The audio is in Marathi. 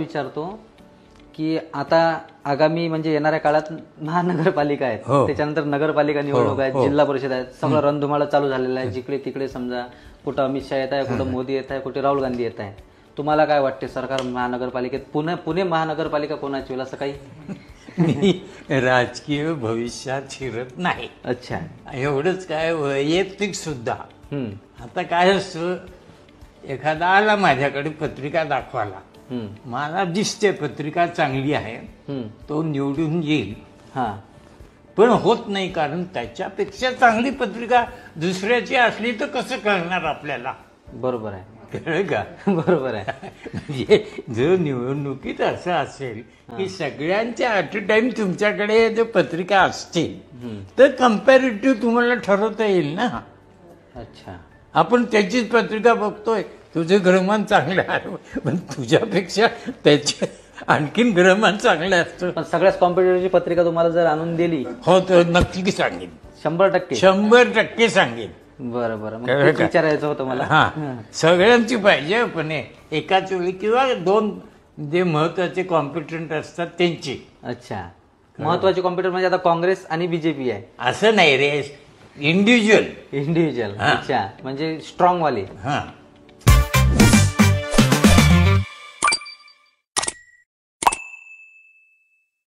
विचारतो की आता आगामी म्हणजे येणाऱ्या काळात महानगरपालिका आहेत, त्याच्यानंतर नगरपालिका निवडणूक आहेत, जिल्हा परिषद आहेत, सगळं रणधुमाळा चालू झालेला आहे. जिकडे तिकडे समजा कुठं अमित शहा येत आहे, कुठं मोदी येत आहे, कुठे राहुल गांधी येत आहे. तुम्हाला काय वाटते सरकार महानगरपालिकेत पुणे महानगरपालिका कोणाची होईल असं काही? मी राजकीय भविष्यात शिरत नाही. अच्छा, एवढंच काय वैयक्तिक सुद्धा. आता काय असतं, एखादा आला माझ्याकडे पत्रिका दाखवायला, मला दिसते पत्रिका चांगली आहे, तो निवडून येईल. हा, पण होत नाही, कारण त्याच्यापेक्षा चांगली पत्रिका दुसऱ्याची असली तर कसं कळणार आपल्याला? बरोबर आहे, कळलं का? बरोबर आहे. म्हणजे जर निवडणुकीत असं असेल की सगळ्यांच्या ॲट अ टाइम तुमच्याकडे जर पत्रिका असतील तर कम्पॅरेटिव्ह तुम्हाला ठरवता येईल ना. अच्छा, आपण त्याचीच पत्रिका बघतोय, तुझे ग्रहमान चांगलं आहे, पण तुझ्यापेक्षा त्याचे आणखीन ग्रहमान चांगलं असतं. पण सगळ्याच कॉम्पिटिटिव्हची पत्रिका तुम्हाला जर आणून दिली हो तर नक्की सांगेन, 100%. 100% सांगेन. बरं बरं, मग कळलं तेच का? विचारायचं होतं मला. हा, सगळ्यांची पाहिजे, पण एकाच वेळी किंवा दोन जे महत्वाचे कॉम्पिटंट असतात त्यांची. अच्छा, महत्वाचे कॉम्प्युटर म्हणजे आता काँग्रेस आणि बीजेपी आहे असं नाही रे, इंडिव्हिज्युअल. इंडिव्हिज्युअल. अच्छा, म्हणजे स्ट्रॉंग वाले. हा